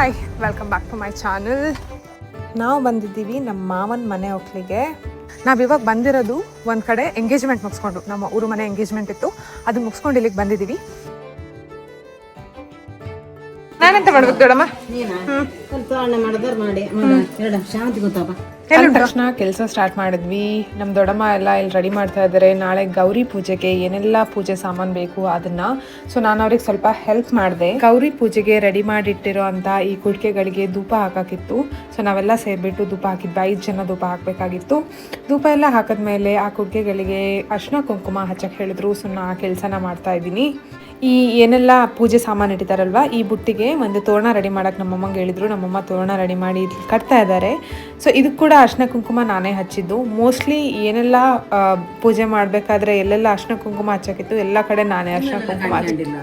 Hi, welcome back to my channel. ನಾವು ಬಂದಿದ್ದೀವಿ ನಮ್ಮ ಮಾವನ ಮನೆ ಹೋಗ್ಲಿಕ್ಕೆ. ನಾವಿವಾಗ ಬಂದಿರೋದು ಒಂದು ಕಡೆ ಎಂಗೇಜ್ಮೆಂಟ್ ಮುಗಿಸ್ಕೊಂಡು, ನಮ್ಮ ಊರು ಮನೆ ಎಂಗೇಜ್ಮೆಂಟ್ ಇತ್ತು, ಅದು ಮುಗಿಸ್ಕೊಂಡು ಇಲ್ಲಿಗೆ ಬಂದಿದ್ದೀವಿ. ನಾನೆಂತ ಮಾಡ್ಬೇಕು ದೊಡ್ಡಮ್ಮ? ತಕ್ಷಣ ಕೆಲಸ ಸ್ಟಾರ್ಟ್ ಮಾಡಿದ್ವಿ. ನಮ್ಮ ದೊಡ್ಡಮ್ಮ ಎಲ್ಲ ಇಲ್ಲಿ ರೆಡಿ ಮಾಡ್ತಾ ಇದ್ದಾರೆ. ನಾಳೆ ಗೌರಿ ಪೂಜೆಗೆ ಏನೆಲ್ಲ ಪೂಜೆ ಸಾಮಾನು ಬೇಕು ಅದನ್ನ. ಸೊ ನಾನು ಅವ್ರಿಗೆ ಸ್ವಲ್ಪ ಹೆಲ್ಪ್ ಮಾಡಿದೆ. ಗೌರಿ ಪೂಜೆಗೆ ರೆಡಿ ಮಾಡಿಟ್ಟಿರೋ ಅಂತ ಈ ಕುಡಿಕೆಗಳಿಗೆ ಧೂಪ ಹಾಕಾಕಿತ್ತು. ಸೊ ನಾವೆಲ್ಲ ಸೇರಿಬಿಟ್ಟು ಧೂಪ ಹಾಕಿದ್ವಿ. 5 ಜನ ಧೂಪ ಹಾಕಬೇಕಾಗಿತ್ತು. ಧೂಪ ಎಲ್ಲ ಹಾಕಿದ್ಮೇಲೆ ಆ ಕುಡಿಕೆಗಳಿಗೆ ಅರ್ಶಿನ ಕುಂಕುಮ ಹಚ್ಚಕ್ಕೆ ಹೇಳಿದ್ರು. ಸೊ ನಾ ಆ ಕೆಲಸನ ಮಾಡ್ತಾ ಇದ್ದೀನಿ. ಈ ಏನೆಲ್ಲ ಪೂಜೆ ಸಾಮಾನು ಇಟ್ಟಿದ್ದಾರಲ್ವ, ಈ ಬುಟ್ಟಿಗೆ ಒಂದು ತೋರಣ ರೆಡಿ ಮಾಡೋಕ್ಕೆ ನಮ್ಮಮ್ಮಂಗೆ ಹೇಳಿದ್ರು. ನಮ್ಮಮ್ಮ ತೋರಣ ರೆಡಿ ಮಾಡಿ ಕಟ್ತಾ ಇದ್ದಾರೆ. ಸೊ ಇದಕ್ಕೆ ಕೂಡ ಅರ್ಶಿನ ಕುಂಕುಮ ನಾನೇ ಹಚ್ಚಿದ್ದು. ಮೋಸ್ಟ್ಲಿ ಏನೆಲ್ಲ ಪೂಜೆ ಮಾಡಬೇಕಾದ್ರೆ ಎಲ್ಲೆಲ್ಲ ಅರ್ಶಿನ ಕುಂಕುಮ ಹಚ್ಚಕ್ಕಿತ್ತು ಎಲ್ಲ ಕಡೆ ನಾನೇ ಅರ್ಶಿನ ಕುಂಕುಮ ಹಚ್ಚಿದ್ದಿಲ್ಲ.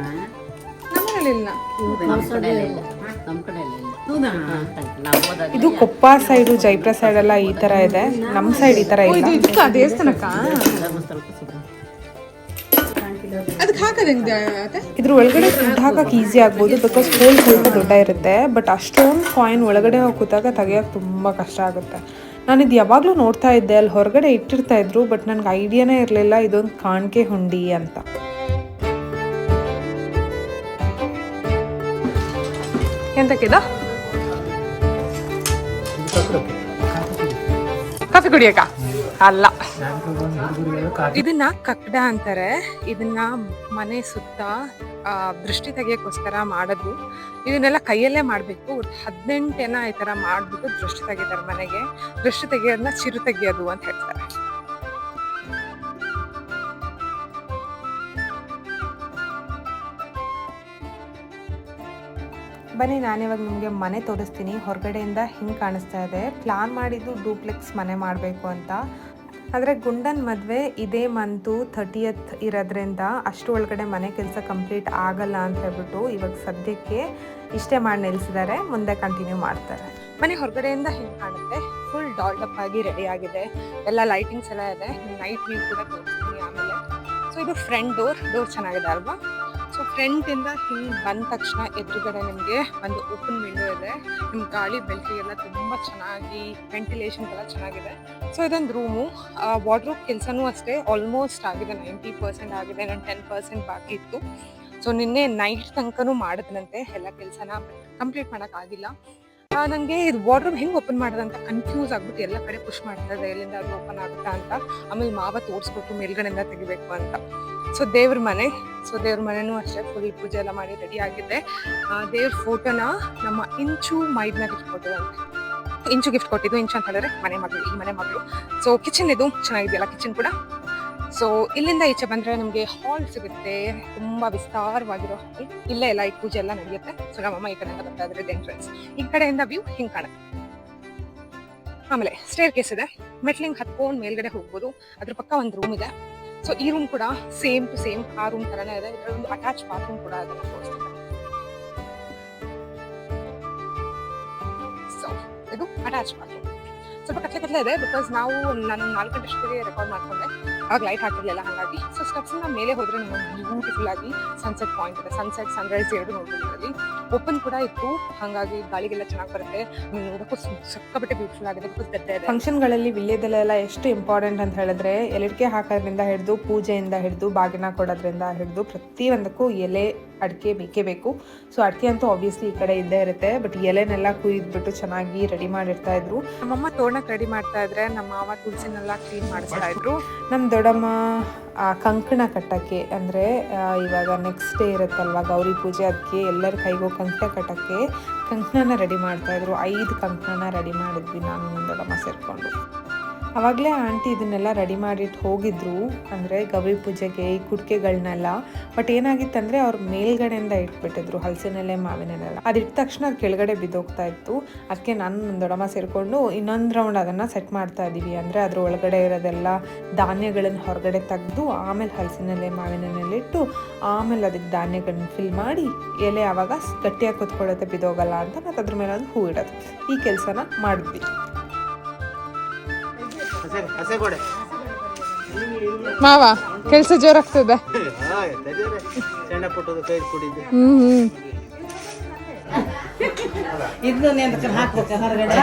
ಇದು ಕೊಪ್ಪ ಸೈಡು, ಜೈಪುರ ಸೈಡ್ ಎಲ್ಲ ಈ ತರ ಇದೆ. ನಮ್ಮ ಸೈಡ್ ಈ ತರ ಇಲ್ಲ. ದೇವಸ್ಥಾನಕ್ಕ ಇದ್ರ ಒಳಗಡೆ ಫುಡ್ ಹಾಕಕ್ಕೆ ಈಸಿ ಆಗ್ಬೋದು, ಬಿಕಾಸ್ ಹೋಲ್ ಸ್ವಲ್ಪ ದೊಡ್ಡ ಇರುತ್ತೆ. ಬಟ್ ಅಷ್ಟೊಂದು ಕಾಯಿನ್ ಒಳಗಡೆ ಹೋಗಿ ಕೂತಾಗ ತೆಗಿಯೋಕೆ ತುಂಬ ಕಷ್ಟ ಆಗುತ್ತೆ. ನಾನು ಇದು ಯಾವಾಗಲೂ ನೋಡ್ತಾ ಇದ್ದೆ, ಅಲ್ಲಿ ಹೊರಗಡೆ ಇಟ್ಟಿರ್ತಾ ಇದ್ರು. ಬಟ್ ನನಗೆ ಐಡಿಯಾನೇ ಇರಲಿಲ್ಲ ಇದೊಂದು ಕಾಣಿಕೆ ಹುಂಡಿ ಅಂತ. ಎಂತಕ್ಕಿದ? ಕಾಫಿ ಕುಡಿಯಕ ಅಲ್ಲ, ಇದನ್ನ ಕಕ್ಕಡ ಅಂತಾರೆ. ಇದನ್ನ ಮನೆ ಸುತ್ತ ದೃಷ್ಟಿ ತೆಗಿಯೋಕ್ಕೋಸ್ಕರ ಮಾಡೋದು. ಇದನ್ನೆಲ್ಲ ಕೈಯಲ್ಲೇ ಮಾಡಬೇಕು. 18 ಜನ ಈ ಥರ ಮಾಡಿಬಿಟ್ಟು ದೃಷ್ಟಿ ತೆಗಿತಾರೆ ಮನೆಗೆ. ದೃಷ್ಟಿ ತೆಗಿಯೋದನ್ನ ಚಿರು ತೆಗಿಯೋದು ಅಂತ ಹೇಳ್ತಾರೆ. ಬನ್ನಿ, ನಾನಿವಾಗ ನಿಮಗೆ ಮನೆ ತೋರಿಸ್ತೀನಿ. ಹೊರಗಡೆಯಿಂದ ಹಿಂಗೆ ಕಾಣಿಸ್ತಾ ಇದೆ. ಪ್ಲಾನ್ ಮಾಡಿದ್ದು ಡೂಪ್ಲೆಕ್ಸ್ ಮನೆ ಮಾಡಬೇಕು ಅಂತ. ಆದರೆ ಗುಂಡನ್ ಮದುವೆ ಇದೇ ಮಂತು 30th ಇರೋದ್ರಿಂದ ಅಷ್ಟು ಒಳಗಡೆ ಮನೆ ಕೆಲಸ ಕಂಪ್ಲೀಟ್ ಆಗಲ್ಲ ಅಂತ ಹೇಳ್ಬಿಟ್ಟು ಇವಾಗ ಸದ್ಯಕ್ಕೆ ಇಷ್ಟೇ ಮಾಡಿ ನಿಲ್ಲಿಸಿದ್ದಾರೆ. ಮುಂದೆ ಕಂಟಿನ್ಯೂ ಮಾಡ್ತಾರೆ. ಮನೆ ಹೊರಗಡೆಯಿಂದ ಹಿಂಗೆ ಕಾಣುತ್ತೆ. ಫುಲ್ ಡಾಲ್ಡಪ್ ಆಗಿ ರೆಡಿ ಆಗಿದೆ. ಎಲ್ಲ ಲೈಟಿಂಗ್ಸ್ ಎಲ್ಲ ಇದೆ. ನೈಟ್ ವ್ಯೂ ಕೂಡ ತೋರಿಸ್ತೀನಿ ಆಮೇಲೆ. ಸೊ ಇದು ಫ್ರಂಟ್ ಡೋರ್ ಚೆನ್ನಾಗಿದೆ ಅಲ್ವಾ? ಸೊ ಫ್ರಂಟಿಂದ ಹಿಂಗೆ ಬಂದ ತಕ್ಷಣ ಎದುರುಗಡೆ ನಿಮಗೆ ಒಂದು ಓಪನ್ ವಿಂಡೋ ಇದೆ. ನಿಮ್ಮ ಗಾಳಿ ಬೆಳಕಿಗೆಲ್ಲ ತುಂಬ ಚೆನ್ನಾಗಿ ವೆಂಟಿಲೇಷನ್ ಎಲ್ಲ ಚೆನ್ನಾಗಿದೆ. ಸೊ ಇದೊಂದು ರೂಮು. ವಾರ್ಡ್ರೋಬ್ ಕೆಲಸನೂ ಅಷ್ಟೇ ಆಲ್ಮೋಸ್ಟ್ ಆಗಿದೆ. 90% ಆಗಿದೆ. ನಾನು 10% ಬಾಕಿ ಇತ್ತು. ಸೊ ನಿನ್ನೆ ನೈಟ್ ತನಕನೂ ಮಾಡಿದ್ನಂತೆ ಎಲ್ಲ ಕೆಲಸನ, ಕಂಪ್ಲೀಟ್ ಮಾಡೋಕ್ಕಾಗಿಲ್ಲ. ನನಗೆ ಇದು ವಾರ್ಡ್ರೋಬ್ ಹೆಂಗೆ ಓಪನ್ ಮಾಡೋದಂತ ಕನ್ಫ್ಯೂಸ್ ಆಗ್ಬಿಟ್ಟು ಎಲ್ಲ ಕಡೆ ಪುಷ್ ಮಾಡ್ತಾ ಇದೆ, ಎಲ್ಲಿಂದ ಅದು ಓಪನ್ ಆಗುತ್ತಾ ಅಂತ. ಆಮೇಲೆ ಮಾವ ತೋರಿಸ್ಕೊಟ್ಟು ಮೇಲ್ಗಡೆಯಿಂದ ತೆಗಿಬೇಕು ಅಂತ. ಸೊ ದೇವ್ರ ಮನೆನೂ ಅಷ್ಟೇ ಫುಲ್ ಪೂಜೆ ಎಲ್ಲ ಮಾಡಿ ರೆಡಿ ಆಗಿದೆ. ದೇವ್ರ ಫೋಟೋನ ನಮ್ಮ ಇಂಚು ಮೈದ್ನ ಗಿಫ್ಟ್ ಕೊಟ್ಟಿದಂತೆ. ಇಂಚು ಗಿಫ್ಟ್ ಕೊಟ್ಟಿದ್ದು. ಇಂಚು ಅಂತ ಹೇಳಿದ್ರೆ ಈ ಮನೆ ಮಗಳು. ಸೊ ಕಿಚನ್ ಇದು ಚೆನ್ನಾಗಿದೆಯಲ್ಲ, ಕಿಚನ್ ಕೂಡ. ಸೊ ಇಲ್ಲಿಂದ ಈಚೆ ಬಂದರೆ ನಮಗೆ ಹಾಲ್ ಸಿಗುತ್ತೆ, ತುಂಬ ವಿಸ್ತಾರವಾಗಿರೋ ಹಾಲ್. ಇಲ್ಲೇ ಎಲ್ಲ ಈ ಪೂಜೆ ಎಲ್ಲ ನಡೆಯುತ್ತೆ. ಸೊ ನಮ್ಮಮ್ಮ ಈ ಕಡೆಯಿಂದ ಬರ್ತಾ ಇದ್ರೆ ಎಂಟ್ರೆನ್ಸ್. ಈ ಕಡೆಯಿಂದ ವ್ಯೂ ಹಿಂಗೆ ಕಾಣುತ್ತೆ. ಆಮೇಲೆ ಸ್ಟೇರ್ ಕೇಸ್ ಇದೆ. ಮೆಟ್ಲಿಂಗ್ ಹತ್ಕೊಂಡು ಮೇಲ್ಗಡೆ ಹೋಗ್ಬೋದು. ಅದ್ರ ಪಕ್ಕ ಒಂದು ರೂಮ್ ಇದೆ. ಸೊ ಈ ರೂಮ್ ಕೂಡ ಸೇಮ್ ಟು ಸೇಮ್ ಆ ರೂಮ್ ತರನೇ ಇದೆ. ಇದರೊಂದು ಅಟ್ಯಾಚ್ ಬಾತ್ರೂಮ್ ಕೂಡ ಅದನ್ನು ತೋರಿಸ್ತಾರೆ. ಸೊ ಇದು ಅಟ್ಯಾಚ್ ಬಾತ್ರೂಮ್. ಸ್ವಲ್ಪ ಕತ್ಲೆ ಇದೆ, ಬಿಕಾಸ್ ನಾನು 4 ಗಂಟೆ ಅಷ್ಟಿಗೆ ರೆಕಾರ್ಡ್ ಮಾಡ್ಕೊಂಡೆ. ಆಗ ಲೈಟ್ ಹಾಕಿರ್ಲಿಲ್ಲ, ಹಾಗಾಗಿ. ಸೊ ಸ್ಟೆಪ್ಸಿಂದ ಮೇಲೆ ಹೋದ್ರೆ ನಮ್ಮೊಂದು ಬ್ಯೂಟಿಫುಲ್ ಆಗಿ ಸನ್ಸೆಟ್ ಪಾಯಿಂಟ್ ಇದೆ. ಸನ್ಸೆಟ್ ಸನ್ರೈಸ್ ಎರಡು ನೋಡ್ಬೋದು ಇದರಲ್ಲಿ. ಓಪನ್ ಕೂಡ ಇತ್ತು, ಹಾಗಾಗಿ ಗಾಳಿಗೆಲ್ಲ ಚೆನ್ನಾಗಿ ಬರುತ್ತೆ. ನೋಡೋಕ್ಕೂ ಸಿಕ್ಕಾಪಟ್ಟೆ ಬ್ಯೂಟಿಫುಲ್ ಆಗಿದೆ. ಬಿಕಾಸ್ ಗದ್ದೆ ಇದೆ. ಫಂಕ್ಷನ್ಗಳಲ್ಲಿ ವಿಳ್ಯದೆಲೆಲ್ಲ ಎಷ್ಟು ಇಂಪಾರ್ಟೆಂಟ್ ಅಂತ ಹೇಳಿದ್ರೆ, ಎಲೆಡಿಕೆ ಹಾಕೋದ್ರಿಂದ ಹಿಡಿದು, ಪೂಜೆಯಿಂದ ಹಿಡಿದು, ಬಾಗಿನ ಕೊಡೋದ್ರಿಂದ ಹಿಡಿದು ಪ್ರತಿಯೊಂದಕ್ಕೂ ಎಲೆ ಅಡಿಕೆ ಬೇಕೇ ಬೇಕು. ಸೊ ಅಡಿಕೆ ಅಂತೂ ಆಬ್ವಿಯಸ್ಲಿ ಈ ಕಡೆ ಇದ್ದೇ ಇರುತ್ತೆ. ಬಟ್ ಎಲೆನೆಲ್ಲ ಕುಯ್ದ್ಬಿಟ್ಟು ಚೆನ್ನಾಗಿ ರೆಡಿ ಮಾಡಿರ್ತಾ ಇದ್ರು. ನಮ್ಮಮ್ಮ ತೋರಣಕ್ಕೆ ರೆಡಿ ಮಾಡ್ತಾ ಇದ್ರೆ, ನಮ್ಮ ಮಾವ ತುಳಸಿನೆಲ್ಲ ಕ್ಲೀನ್ ಮಾಡಿಸ್ತಾ ಇದ್ರು. ನಮ್ಮ ದೊಡ್ಡಮ್ಮ ಕಂಕಣ ಕಟ್ಟಕ್ಕೆ, ಅಂದರೆ ಇವಾಗ ನೆಕ್ಸ್ಟ್ ಡೇ ಇರುತ್ತಲ್ವ ಗೌರಿ ಪೂಜೆ, ಅದಕ್ಕೆ ಎಲ್ಲರ ಕೈಗೂ ಕಂಕಣ ಕಟ್ಟಕ್ಕೆ ಕಂಕಣನ ರೆಡಿ ಮಾಡ್ತಾ ಇದ್ರು. 5 ಕಂಕಣನ ರೆಡಿ ಮಾಡಿದ್ವಿ ನಾನು ನಮ್ಮ ದೊಡ್ಡಮ್ಮ ಸೇರಿಕೊಂಡು. ಆವಾಗಲೇ ಆಂಟಿ ಇದನ್ನೆಲ್ಲ ರೆಡಿ ಮಾಡಿಟ್ಟು ಹೋಗಿದ್ರು, ಅಂದರೆ ಗೌರಿ ಪೂಜೆಗೆ ಈ ಕುಡಿಕೆಗಳನ್ನೆಲ್ಲ. ಬಟ್ ಏನಾಗಿತ್ತಂದರೆ ಅವ್ರು ಮೇಲ್ಗಡೆಯಿಂದ ಇಟ್ಬಿಟ್ಟಿದ್ರು ಹಲಸಿನೆಲೆ ಮಾವಿನೆಲ್ಲ. ಅದು ಇಟ್ಟ ತಕ್ಷಣ ಅದು ಕೆಳಗಡೆ ಬಿದ್ದೋಗ್ತಾ ಇತ್ತು. ಅದಕ್ಕೆ ನಾನು ನನ್ನ ದೊಡ್ಡಮ್ಮ ಸೇರಿಕೊಂಡು ಇನ್ನೊಂದು ರೌಂಡ್ ಅದನ್ನು ಸೆಟ್ ಮಾಡ್ತಾ ಇದ್ದೀವಿ. ಅಂದರೆ ಅದ್ರ ಒಳಗಡೆ ಇರೋದೆಲ್ಲ ಧಾನ್ಯಗಳನ್ನು ಹೊರಗಡೆ ತೆಗೆದು, ಆಮೇಲೆ ಹಲಸಿನೆಲೆ ಮಾವಿನೆಲೆಟ್ಟು, ಆಮೇಲೆ ಅದಕ್ಕೆ ಧಾನ್ಯಗಳನ್ನ ಫಿಲ್ ಮಾಡಿ, ಎಲೆ ಆವಾಗ ಗಟ್ಟಿಯಾಗಿ ಕೂತ್ಕೊಳ್ಳುತ್ತೆ, ಬಿದ್ದೋಗಲ್ಲ ಅಂತ. ಮತ್ತು ಅದ್ರ ಮೇಲೆ ಒಂದು ಹೂ ಇಡೋದು. ಈ ಕೆಲಸನ ಮಾಡಿದ್ವಿ. ಮಾವ ಕೆಲಸ ಜೋರಾಗ್ತದೆ. ಇದನ್ನು ನೆಂದಕ್ಕೆ ಹಾಕ್ಬೇಕು ಹೊರಗಡೆ.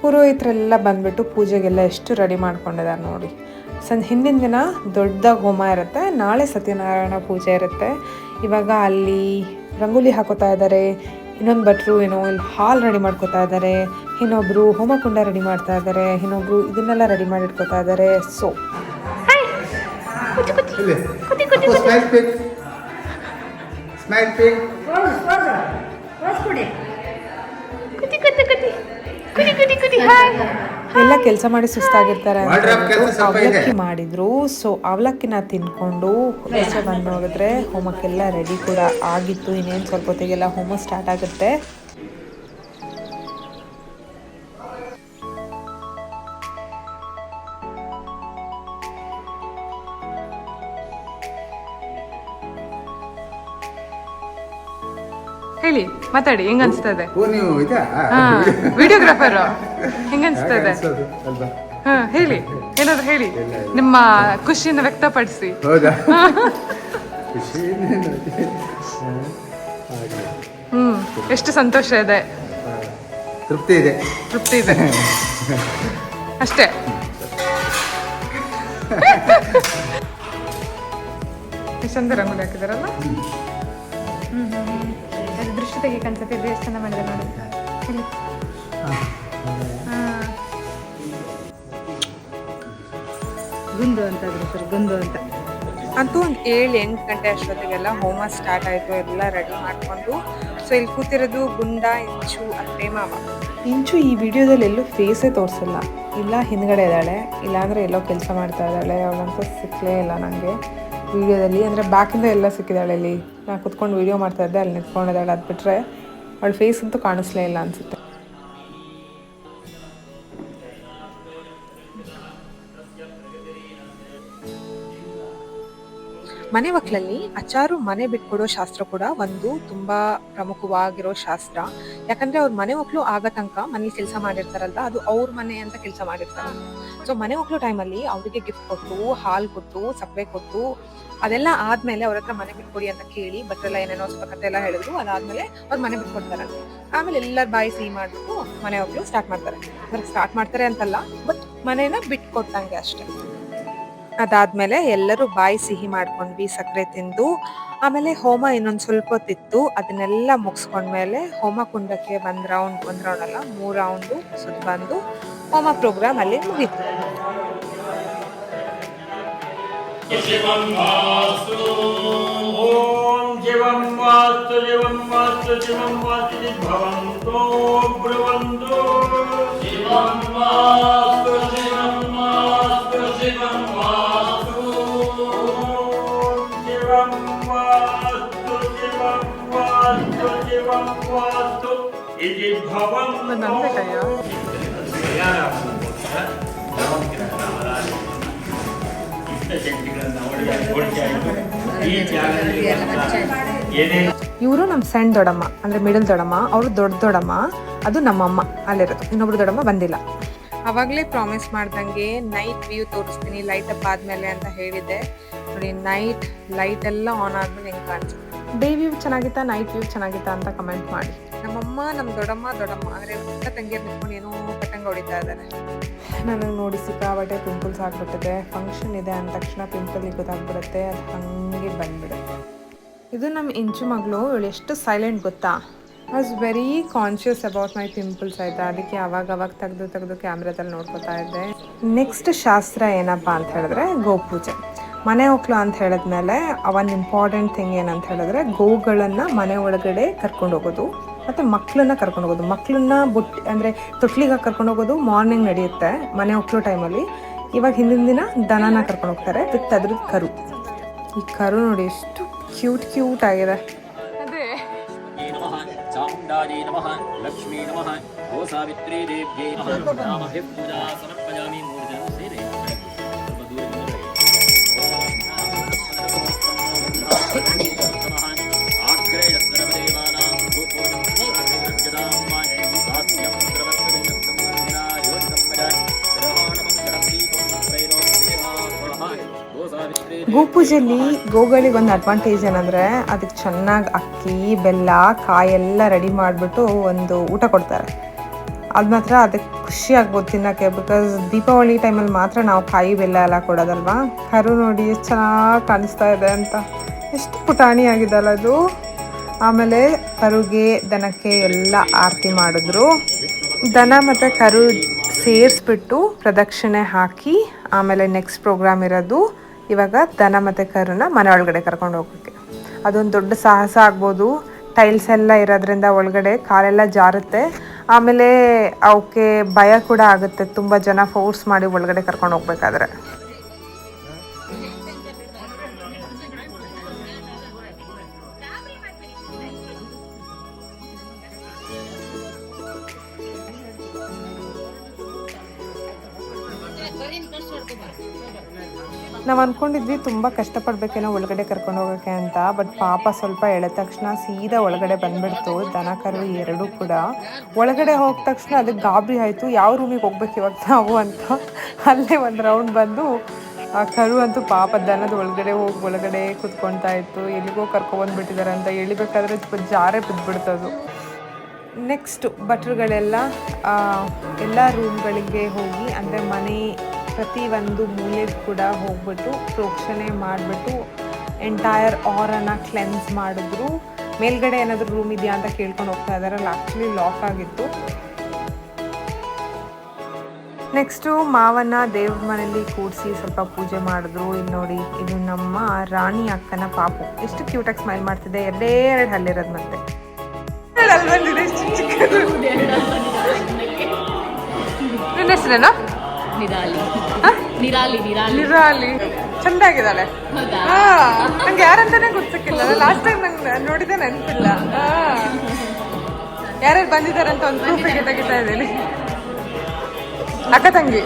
ಪುರೋಹಿತರೆಲ್ಲ ಬಂದ್ಬಿಟ್ಟು ಪೂಜೆಗೆಲ್ಲ ಎಷ್ಟು ರೆಡಿ ಮಾಡ್ಕೊಂಡಿದ್ದಾರೆ ನೋಡಿ. ಹಿಂದಿನ ದಿನ ದೊಡ್ಡದಾಗಿ ಹೋಮ ಇರುತ್ತೆ, ನಾಳೆ ಸತ್ಯನಾರಾಯಣ ಪೂಜೆ ಇರುತ್ತೆ. ಇವಾಗ ಅಲ್ಲಿ ರಂಗೋಲಿ ಹಾಕೋತಾ ಇದ್ದಾರೆ, ಇನ್ನೊಂದು ಭಟ್ರು ಏನೋ ಇಲ್ಲಿ ಹಾಲ್ ರೆಡಿ ಮಾಡ್ಕೋತಾ ಇದ್ದಾರೆ, ಇನ್ನೊಬ್ರು ಹೋಮಕುಂಡ ರೆಡಿ ಮಾಡ್ತಾ ಇದ್ದಾರೆ, ಇನ್ನೊಬ್ರು ಇದನ್ನೆಲ್ಲ ರೆಡಿ ಮಾಡಿ ಇಟ್ಕೋತಾ ಇದ್ದಾರೆ. ಸೊ ಎಲ್ಲ ಕೆಲಸ ಮಾಡಿ ಸುಸ್ತಾಗಿರ್ತಾರೆ ಅಂತ ಅವಲಕ್ಕಿ ಮಾಡಿದ್ರು. ಸೊ ಅವಲಕ್ಕಿನ ತಿನ್ಕೊಂಡು ಈಚೆ ಬಂದು ನೋಡಿದ್ರೆ ಹೋಮಕ್ಕೆಲ್ಲ ರೆಡಿ ಕೂಡ ಆಗಿತ್ತು. ಇನ್ನೇನು ಸ್ವಲ್ಪ ಹೊತ್ತಿಗೆಲ್ಲ ಹೋಮ ಸ್ಟಾರ್ಟ್ ಆಗುತ್ತೆ. ಹೇಳಿ, ಮಾತಾಡಿ, ಹೆಂಗ ಅನ್ಸ್ತದೆ? ವಿಡಿಯೋಗ್ರಾಫರ್ ಹೆಂಗ ಅನ್ಸ್ತದೆ? ಹೇಳಿ, ಏನಾದ್ರು ಹೇಳಿ, ನಿಮ್ಮ ಖುಷಿಯನ್ನು ವ್ಯಕ್ತಪಡಿಸಿ. ಎಷ್ಟು ಸಂತೋಷ ಇದೆ, ತೃಪ್ತಿ ಇದೆ, ತೃಪ್ತಿ ಇದೆ ಅಷ್ಟೇ. ಎಷ್ಟು ಚಂದ ರಂಗೋಲಿ ಹಾಕಿದಾರಲ್ಲ. ದೃಶ್ಯ ತೆಗಿಯಕ್ಕೆ ಅನ್ಸುತ್ತೆ, ಎಷ್ಟು ಚಂದ ಮಾಡಿದೆ ನೋಡಿ. ಗುಂದು ಅಂತ ಗುಂದು ಅಂತ ಅಂತೂ ಒಂದು 7-8 ಗಂಟೆ ಅಷ್ಟೊತ್ತಿಗೆಲ್ಲ ಹೋಮ ಸ್ಟಾರ್ಟ್ ಆಯಿತು. ಎಲ್ಲ ರೆಡಿ ಮಾಡಿಕೊಂಡು ಸೊ ಇಲ್ಲಿ ಕೂತಿರೋದು ಗುಂಡ, ಇಂಚು, ಅತ್ತೆ, ಮಾವ. ಇಂಚು ಈ ವಿಡಿಯೋದಲ್ಲಿ ಎಲ್ಲೂ ಫೇಸೇ ತೋರಿಸಲ್ಲ, ಇಲ್ಲ ಹಿಂದ್ಗಡೆ ಇದ್ದಾಳೆ, ಇಲ್ಲಾಂದರೆ ಎಲ್ಲೋ ಕೆಲಸ ಮಾಡ್ತಾ ಇದ್ದಾಳೆ. ಅವಳಂತೂ ಸಿಕ್ಕಲೇ ಇಲ್ಲ ನನಗೆ ವಿಡಿಯೋದಲ್ಲಿ. ಅಂದರೆ ಬ್ಯಾಕಿಂದ ಎಲ್ಲ ಸಿಕ್ಕಿದ್ದಾಳೆ. ಇಲ್ಲಿ ನಾನು ಕುತ್ಕೊಂಡು ವೀಡಿಯೋ ಮಾಡ್ತಾ ಇದ್ದೆ, ಅಲ್ಲಿ ನಿಂತ್ಕೊಂಡಿದ್ದಾಳೆ. ಅದು ಬಿಟ್ಟರೆ ಅವಳ ಫೇಸ್ ಅಂತೂ ಕಾಣಿಸ್ಲೇ ಇಲ್ಲ ಅನಿಸುತ್ತೆ. ಮನೆ ಮಕ್ಕಳಲ್ಲಿ ಅಚಾರು ಮನೆ ಬಿಟ್ಕೊಡೋ ಶಾಸ್ತ್ರ ಕೂಡ ಒಂದು ತುಂಬಾ ಪ್ರಮುಖವಾಗಿರೋ ಶಾಸ್ತ್ರ. ಯಾಕಂದ್ರೆ ಅವ್ರ ಮನೆ ಮಕ್ಕಳು ಆಗ ತನಕ ಮನೇಲಿ ಕೆಲಸ ಮಾಡಿರ್ತಾರಲ್ಲ, ಅದು ಅವ್ರ ಮನೆ ಅಂತ ಕೆಲಸ ಮಾಡಿರ್ತಾರಲ್ಲ. ಸೊ ಮನೆ ಮಕ್ಕಳು ಟೈಮಲ್ಲಿ ಅವರಿಗೆ ಗಿಫ್ಟ್ ಕೊಟ್ಟು, ಹಾಲು ಕೊಟ್ಟು, ಸಪ್ಪೆ ಕೊಟ್ಟು, ಅದೆಲ್ಲ ಆದ್ಮೇಲೆ ಅವ್ರ ಹತ್ರ ಮನೆ ಬಿಟ್ಕೊಡಿ ಅಂತ ಕೇಳಿ ಭಟ್ರೆಲ್ಲ ಏನೇನೋ ಸ್ವಲ್ಪ ಕತೆ ಎಲ್ಲ ಹೇಳಿದ್ರು. ಅದಾದ್ಮೇಲೆ ಅವ್ರು ಮನೆ ಬಿಟ್ಕೊಡ್ತಾರಂತೆ. ಆಮೇಲೆ ಎಲ್ಲರ ಬಾಯಿ ಸಿಹಿ ಮಾಡ್ಬಿಟ್ಟು ಮನೆ ಮಕ್ಕಳು ಸ್ಟಾರ್ಟ್ ಮಾಡ್ತಾರೆ ಅಂತಲ್ಲ, ಬಟ್ ಮನೇನ ಬಿಟ್ಕೊಟ್ಟಂಗೆ ಅಷ್ಟೇ. ಅದಾದ್ಮೇಲೆ ಎಲ್ಲರೂ ಬಾಯಿ ಸಿಹಿ ಮಾಡ್ಕೊಂಡ್ವಿ, ಸಕ್ಕರೆ ತಿಂದು. ಆಮೇಲೆ ಹೋಮ ಇನ್ನೊಂದು ಸ್ವಲ್ಪ ಹೊತ್ತಿತ್ತು. ಅದನ್ನೆಲ್ಲ ಮುಗಿಸ್ಕೊಂಡ್ಮೇಲೆ ಹೋಮ ಕುಂಡಕ್ಕೆ ಒಂದ್ ರೌಂಡ್ ಅಲ್ಲ 3 ರೌಂಡು ಸುತ್ತ ಬಂದು ಹೋಮ ಪ್ರೋಗ್ರಾಮ್ ಅಲ್ಲಿ ಮುಗೀತು. ಇವರು ನಮ್ಮ ಸಣ್ಣ ದೊಡ್ಡಮ್ಮ, ಅಂದ್ರೆ ಮಿಡಲ್ ದೊಡ್ಡಮ್ಮ. ಅವರು ದೊಡ್ಡ ದೊಡ್ಡಮ್ಮ, ಅದು ನಮ್ಮಮ್ಮ ಅಲ್ಲಿರೋದು. ಇನ್ನೊಬ್ರು ದೊಡ್ಡಮ್ಮ ಬಂದಿಲ್ಲ. ಅವಾಗಲೇ ಪ್ರಾಮಿಸ್ ಮಾಡ್ದಂಗೆ ನೈಟ್ ವ್ಯೂ ತೋರಿಸ್ತೀನಿ ಲೈಟ್ ಅಪ್ ಆದ್ಮೇಲೆ ಅಂತ ಹೇಳಿದೆ. ನೋಡಿ, ನೈಟ್ ಲೈಟ್ ಎಲ್ಲ ಆನ್ ಆದ್ಮೇಲೆ ಹೆಂಗೆ ಕಾಣಿಸುತ್ತೆ. ಡೇ ವ್ಯೂ ಚೆನ್ನಾಗಿತ್ತಾ, ನೈಟ್ ವ್ಯೂ ಚೆನ್ನಾಗಿತ್ತಾ ಅಂತ ಕಮೆಂಟ್ ಮಾಡಿ. ನಮ್ಮಮ್ಮ, ನಮ್ಮ ದೊಡ್ಡಮ್ಮ ಅಂದರೆ ಪುಟ್ಟ ತಂಗಿಯರ್ ನಿಂತ್ಕೊಂಡು ಏನೋ ಪಟ್ಟಂಗ ಹೊಡಿತಾ ಇದ್ದಾರೆ. ನನಗೆ ನೋಡಿ ಸಿಕ್ಕಾಬಟ್ಟೆ ಪಿಂಪಲ್ಸ್ ಆಗಿಬಿಟ್ಟಿದೆ. ಫಂಕ್ಷನ್ ಇದೆ ಅಂದ ತಕ್ಷಣ ಪಿಂಪಲ್ ಗೊತ್ತಾಗ್ಬಿಡುತ್ತೆ, ಅದು ಹಾಗೆ ಬಂದ್ಬಿಡುತ್ತೆ. ಇದು ನಮ್ಮ ಇಂಚು ಮಗಳು. ಇವಳು ಎಷ್ಟು ಸೈಲೆಂಟ್ ಗೊತ್ತಾ. I was very conscious about my pimples ಆಯಿತಾ. ಅದಕ್ಕೆ ಅವಾಗ ತೆಗೆದು ಕ್ಯಾಮ್ರಾದಲ್ಲಿ ನೋಡ್ಕೊತಾ ಇದ್ದೆ. ನೆಕ್ಸ್ಟ್ ಶಾಸ್ತ್ರ ಏನಪ್ಪ ಅಂತ ಹೇಳಿದ್ರೆ ಗೋಪೂಜೆ. ಮನೆ ಒಕ್ಲು ಅಂತ ಹೇಳಿದ್ಮೇಲೆ ಒಂದು ಇಂಪಾರ್ಟೆಂಟ್ ಥಿಂಗ್ ಏನಂತ ಹೇಳಿದ್ರೆ ಗೋಗಳನ್ನು ಮನೆ ಒಳಗಡೆ ಕರ್ಕೊಂಡು ಹೋಗೋದು ಮತ್ತು ಮಕ್ಕಳನ್ನ ಕರ್ಕೊಂಡು ಹೋಗೋದು. ಮಕ್ಕಳನ್ನ ಅಂದರೆ ತೊಟ್ಲಿಗೆ ಕರ್ಕೊಂಡು ಹೋಗೋದು ಮಾರ್ನಿಂಗ್ ನಡೆಯುತ್ತೆ ಮನೆ ಒಕ್ಲು ಟೈಮಲ್ಲಿ. ಇವಾಗ ಹಿಂದಿನ ದಿನ ದನನ ಕರ್ಕೊಂಡು ಹೋಗ್ತಾರೆ ವಿತ್ ಅದ್ರದ್ದು ಕರು. ಈ ಕರು ನೋಡಿ ಎಷ್ಟು ಕ್ಯೂಟ್ ಆಗಿದೆ. ಅದೇ ಚಾಮುಂಡಾಜಿ ನಮಃ, ಲಕ್ಷ್ಮೀ ನಮಃ, ಓ ಸಾವಿತ್ರಿ ದೇವ್ಯೈ ನಮಃ. ನಾಮಭಿಃ ಪೂಜಾ ಸಮರ್ಪಯಾಮಿ. 3 ಜನ ಸೇರಿ ಗೋಪೂಜೆಯಲ್ಲಿ ಗೋಗಳಿಗೆ ಒಂದು ಅಡ್ವಾಂಟೇಜ್ ಏನಂದರೆ ಅದಕ್ಕೆ ಚೆನ್ನಾಗಿ ಅಕ್ಕಿ ಬೆಲ್ಲ ಕಾಯೆಲ್ಲ ರೆಡಿ ಮಾಡಿಬಿಟ್ಟು ಒಂದು ಊಟ ಕೊಡ್ತಾರೆ. ಅದು ಮಾತ್ರ ಅದಕ್ಕೆ ಖುಷಿ ಆಗ್ಬೋದು ತಿನ್ನೋಕ್ಕೆ. ಬಿಕಾಸ್ ದೀಪಾವಳಿ ಟೈಮಲ್ಲಿ ಮಾತ್ರ ನಾವು ಕಾಯಿ ಬೆಲ್ಲ ಎಲ್ಲ ಕೊಡೋದಲ್ವಾ. ಕರು ನೋಡಿ ಎಷ್ಟು ಚೆನ್ನಾಗಿ ಕಾಣಿಸ್ತಾ ಇದೆ ಅಂತ, ಎಷ್ಟು ಪುಟಾಣಿ ಆಗಿದಲ್ಲ ಅದು. ಆಮೇಲೆ ಕರುಗೆ ದನಕ್ಕೆ ಎಲ್ಲ ಆರತಿ ಮಾಡಿದ್ರು. ದನ ಮತ್ತು ಕರು ಸೇರಿಸ್ಬಿಟ್ಟು ಪ್ರದಕ್ಷಿಣೆ ಹಾಕಿ ಆಮೇಲೆ ನೆಕ್ಸ್ಟ್ ಪ್ರೋಗ್ರಾಮ್ ಇರೋದು ಇವಾಗ ದನ ಮತ್ತು ಕರುನ ಮನೆ ಒಳಗಡೆ ಕರ್ಕೊಂಡು ಹೋಗೋಕ್ಕೆ. ಅದೊಂದು ದೊಡ್ಡ ಸಾಹಸ ಆಗ್ಬೋದು. ಟೈಲ್ಸ್ ಎಲ್ಲ ಇರೋದ್ರಿಂದ ಒಳಗಡೆ ಕಾಲೆಲ್ಲ ಜಾರುತ್ತೆ. ಆಮೇಲೆ ಅವಕ್ಕೆ ಭಯ ಕೂಡ ಆಗುತ್ತೆ, ತುಂಬ ಜನ ಫೋರ್ಸ್ ಮಾಡಿ ಒಳಗಡೆ ಕರ್ಕೊಂಡು ಹೋಗ್ಬೇಕಾದ್ರೆ. ನಾವು ಅಂದ್ಕೊಂಡಿದ್ವಿ ತುಂಬ ಕಷ್ಟಪಡಬೇಕೇನೋ ಒಳಗಡೆ ಕರ್ಕೊಂಡು ಹೋಗೋಕ್ಕೆ ಅಂತ. ಬಟ್ ಪಾಪ ಸ್ವಲ್ಪ ಎಳೆದ ತಕ್ಷಣ ಸೀದಾ ಒಳಗಡೆ ಬಂದುಬಿಡ್ತು ದನ ಕರು ಎರಡೂ ಕೂಡ. ಒಳಗಡೆ ಹೋದ ತಕ್ಷಣ ಅದಕ್ಕೆ ಗಾಬರಿ ಆಯಿತು, ಯಾವ ರೂಮಿಗೆ ಹೋಗ್ಬೇಕು ಇವಾಗ ನಾವು ಅಂತ. ಅಲ್ಲೇ ಒಂದು ರೌಂಡ್ ಬಂದು ಆ ಕರು ಅಂತೂ ಪಾಪ ದನದ ಒಳಗಡೆ ಕುತ್ಕೊಳ್ತಾ ಇತ್ತು. ಎಲ್ಲಿಗೋ ಕರ್ಕೊಬಂದುಬಿಟ್ಟಿದ್ದಾರೆ ಅಂತ ಎಳಿಬೇಕಾದ್ರೆ ಜಾರೇ ಬಿದ್ದುಬಿಡ್ತದು. ನೆಕ್ಸ್ಟು ಭಟ್ರುಗಳೆಲ್ಲ ಎಲ್ಲ ರೂಮ್ಗಳಿಗೆ ಹೋಗಿ, ಅಂದರೆ ಮನೆ ಪ್ರತಿ ಒಂದು ಮೂಲೆಗೆ ಕೂಡ ಹೋಗ್ಬಿಟ್ಟು ಪ್ರೋಕ್ಷಣೆ ಮಾಡಿಬಿಟ್ಟು ಎಂಟೈರ್ ಆರನ್ನು ಕ್ಲೆನ್ಸ್ ಮಾಡಿದ್ರು. ಮೇಲ್ಗಡೆ ಏನಾದರೂ ರೂಮ್ ಇದೆಯಾ ಅಂತ ಕೇಳ್ಕೊಂಡು ಹೋಗ್ತಾ ಇದ್ದಾರೆ. ಅಲ್ಲಿ ಆ್ಯಕ್ಚುಲಿ ಲಾಕ್ ಆಗಿತ್ತು. ನೆಕ್ಸ್ಟು ಮಾವನ್ನ ದೇವ್ರ ಮನೆಯಲ್ಲಿ ಕೂಡಿಸಿ ಸ್ವಲ್ಪ ಪೂಜೆ ಮಾಡಿದ್ರು. ಇಲ್ಲಿ ನೋಡಿ, ಇದು ನಮ್ಮ ರಾಣಿ ಅಕ್ಕನ ಪಾಪು. ಎಷ್ಟು ಕ್ಯೂಟಾಗಿ ಸ್ಮೈಲ್ ಮಾಡ್ತಿದೆ, ಎರಡು ಹಲ್ಲಿರೋದು ಮತ್ತೆ. ನಿನ್ನ ಹೆಸರೇನೋ? ನಿರಾಲಿ. ಚಂದಾಗಿದ್ದಾಳೆ. ನಂಗೆ ಯಾರಂತಾನೆ ಗೊತ್ತಿಲ್ಲ. ಲಾಸ್ಟ್ ಟೈಮ್ ನಂಗೆ ನೋಡಿದೆ ನೆನಪಿಲ್ಲ. ಯಾರ್ಯಾರು ಬಂದಿದ್ದಾರಂತ ಒಂದು ಪ್ರೂಫಿಗೆ ತೆಗಿತಾ ಇದ್ದೀನಿ. ಅಕ್ಕ ತಂಗಿ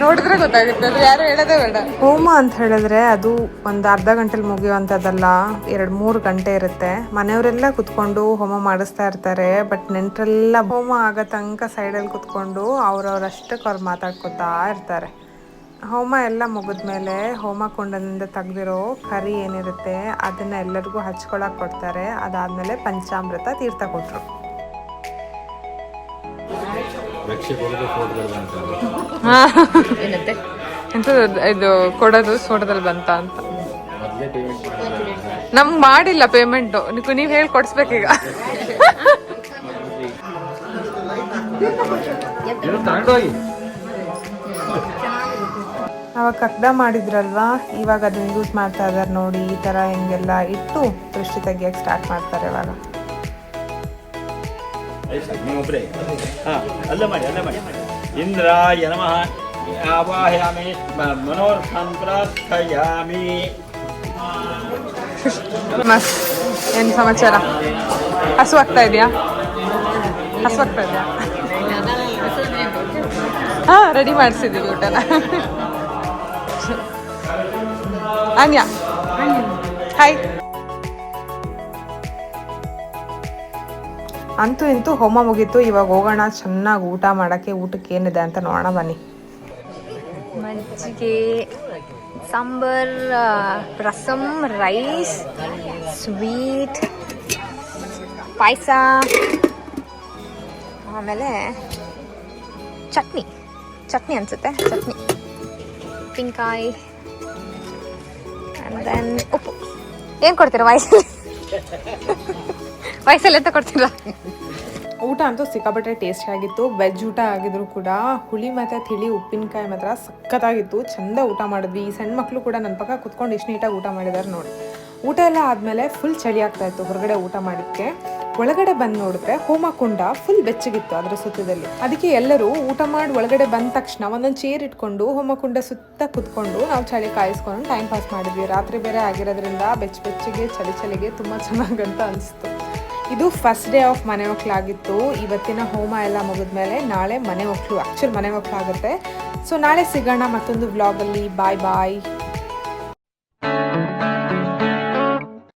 ನೋಡಿದ್ರೆ ಗೊತ್ತಾಗುತ್ತೆ, ಅದು ಯಾರು ಹೇಳೋದೇ ಬೇಡ. ಹೋಮ ಅಂತ ಹೇಳಿದ್ರೆ ಅದು ಒಂದು ಅರ್ಧ ಗಂಟೆಲಿ ಮುಗಿಯುವಂಥದ್ದಲ್ಲ, 2-3 ಗಂಟೆ ಇರುತ್ತೆ. ಮನೆಯವರೆಲ್ಲ ಕುತ್ಕೊಂಡು ಹೋಮ ಮಾಡಿಸ್ತಾ ಇರ್ತಾರೆ. ಬಟ್ ನೆಂಟರೆಲ್ಲ ಹೋಮ ಆಗೋ ತನಕ ಸೈಡಲ್ಲಿ ಕುತ್ಕೊಂಡು ಅವ್ರಷ್ಟಕ್ಕೆ ಅವ್ರು ಮಾತಾಡ್ಕೊತಾ ಇರ್ತಾರೆ. ಹೋಮ ಎಲ್ಲ ಮುಗಿದ್ಮೇಲೆ ಹೋಮ ಕುಂಡದಿಂದ ತೆಗ್ದಿರೋ ಕರಿ ಏನಿರುತ್ತೆ ಅದನ್ನು ಎಲ್ಲರಿಗೂ ಹಚ್ಕೊಳಕ್ಕೆ ಕೊಡ್ತಾರೆ. ಅದಾದಮೇಲೆ ಪಂಚಾಮೃತ ತೀರ್ಥ ಕೊಟ್ಟರು. ಇದು ಕೊಡೋದು ಸೋಡದಲ್ಲಿ ಬಂತ ಅಂತ ನಮ್ಗೆ ಮಾಡಿಲ್ಲ ಪೇಮೆಂಟು. ನೀವು ಹೇಳಿ ಕೊಡಿಸ್ಬೇಕೀಗ. ಅವಾಗ ಕಗ್ದ ಮಾಡಿದ್ರಲ್ವಾ, ಇವಾಗ ಅದನ್ನ ಯೂಸ್ ಮಾಡ್ತಾ ಇದ್ದಾರೆ ನೋಡಿ. ಈ ಥರ ಹಿಂಗೆಲ್ಲ ಇಟ್ಟು ದೃಷ್ಟಿ ತೆಗಿಯಕ್ಕೆ ಸ್ಟಾರ್ಟ್ ಮಾಡ್ತಾರೆ ಇವಾಗ. ಅಲ್ಲ ಮಾಡಿ ಇಂದ್ರಾಯ ನಮಃ ಆವಾಹಯಾಮಿ ಮನೋರ್ಥಂ ಪ್ರಾರ್ಥಯಾಮಿ. ಏನು ಸಮಾಚಾರ? ಹಸುವಾಗ್ತಾ ಇದೆಯಾ? ಹಾಂ, ರೆಡಿ ಮಾಡಿಸಿದ್ದೀವಿ ಊಟನ. ಅನ್ಯಾ ಹಾಯ್. ಅಂತೂ ಇಂತೂ ಹೋಮ ಮುಗೀತು. ಇವಾಗ ಹೋಗೋಣ ಚೆನ್ನಾಗಿ ಊಟ ಮಾಡೋಕ್ಕೆ. ಊಟಕ್ಕೆ ಏನಿದೆ ಅಂತ ನೋಡೋಣ ಬನ್ನಿ. ಮಜ್ಜಿಗೆ, ಸಾಂಬಾರ್, ರಸಮ್, ರೈಸ್, ಸ್ವೀಟ್, ಪಾಯಸ, ಆಮೇಲೆ ಚಟ್ನಿ ಅನಿಸುತ್ತೆ, ಉಪ್ಪಿನಕಾಯಿ, ಆ್ಯಂಡ್ ದೆನ್ ಉಪ್ಪು. ಏನು ಕೊಡ್ತೀರಾ ವಯಸ್ಸಲ್ಲಿ ಎಂತ ಕೊಡ್ತೀರಾ? ಊಟ ಅಂತೂ ಸಿಕ್ಕಾಪಟ್ಟೆ ಟೇಸ್ಟ್ ಆಗಿತ್ತು. ವೆಜ್ ಊಟ ಆಗಿದ್ರು ಕೂಡ ಹುಳಿ ಮತ್ತು ತಿಳಿ ಉಪ್ಪಿನಕಾಯಿ ಮಾತ್ರ ಸಖತ್ತಾಗಿತ್ತು. ಚೆಂದ ಊಟ ಮಾಡಿದ್ವಿ. ಈ ಸಣ್ಣ ಮಕ್ಕಳು ಕೂಡ ನನ್ನ ಪಕ್ಕ ಕುತ್ಕೊಂಡು ಎಷ್ಟು ನೀಟಾಗಿ ಊಟ ಮಾಡಿದ್ದಾರೆ ನೋಡಿ. ಊಟ ಎಲ್ಲ ಆದಮೇಲೆ ಫುಲ್ ಚಳಿ ಆಗ್ತಾಯಿತ್ತು ಹೊರಗಡೆ ಊಟ ಮಾಡಿದ್ದಕ್ಕೆ. ಒಳಗಡೆ ಬಂದು ನೋಡಿದ್ರೆ ಹೋಮಕುಂಡ ಫುಲ್ ಬೆಚ್ಚಗಿತ್ತು ಅದರ ಸುತ್ತದಲ್ಲಿ. ಅದಕ್ಕೆ ಎಲ್ಲರೂ ಊಟ ಮಾಡಿ ಒಳಗಡೆ ಬಂದ ತಕ್ಷಣ ಒಂದೊಂದು ಚೇರ್ ಇಟ್ಕೊಂಡು ಹೋಮಕುಂಡ ಸುತ್ತ ಕುತ್ಕೊಂಡು ನಾವು ಚಳಿ ಕಾಯಿಸ್ಕೊಂಡು ಟೈಮ್ ಪಾಸ್ ಮಾಡಿದ್ವಿ. ರಾತ್ರಿ ಬೇರೆ ಆಗಿರೋದ್ರಿಂದ ಬೆಚ್ಚಗೆ ಚಳಿಗೆ ತುಂಬ ಚೆನ್ನಾಗಂತ ಅನಿಸ್ತು. ಇದು ಫಸ್ಟ್ ಡೇ ಆಫ್ ಮನೆ ಮಕ್ಕಳಾಗಿತ್ತು. ಇವತ್ತಿನ ಹೋಮ ಎಲ್ಲ ಮುಗಿದ್ಮೇಲೆ ನಾಳೆ ಮನೆ ಮಕ್ಕಳು ಮನೆ ಮಕ್ಕಳಾಗುತ್ತೆ. ಸೊ ನಾಳೆ ಸಿಗೋಣ ಮತ್ತೊಂದು ವ್ಲಾಗಲ್ಲಿ. ಬಾಯ್.